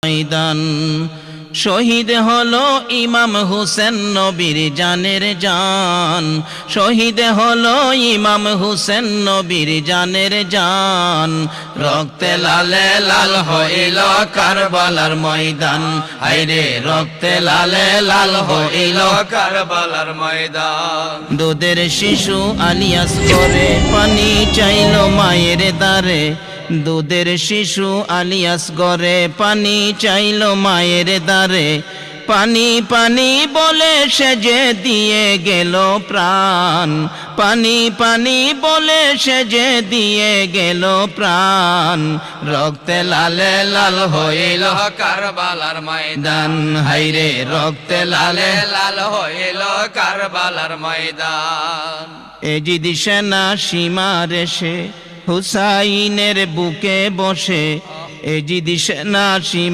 ময়দান। শহীদ হলো ইমাম হুসেন নবীর জানের জান, শহীদ হলো ইমাম হুসেন নবীর জানের জান। রক্তে লালে লাল হইল কারবালার ময়দান, হায়রে রক্তে লালে লাল হইল কারবালার ময়দান। দুধের শিশু আলিয়াস করে পানি চাইল মায়ের দ্বারে, দুধের শিশু আলিয়াস করে পানি চাইল মায়ের দ্বারে। পানি পানি বলে সে যে দিয়ে গেল প্রাণ, পানি পানি বলে সে যে দিয়ে গেল প্রাণ। রক্তে লালে লাল হইল কারবালার ময়দান, হায়রে রক্তে লালে লাল হইল কারবালার ময়দান। এজিদ সেনা সীমার এসে হুসাইনের বুকে বসে, এজিদ সেনা সীমা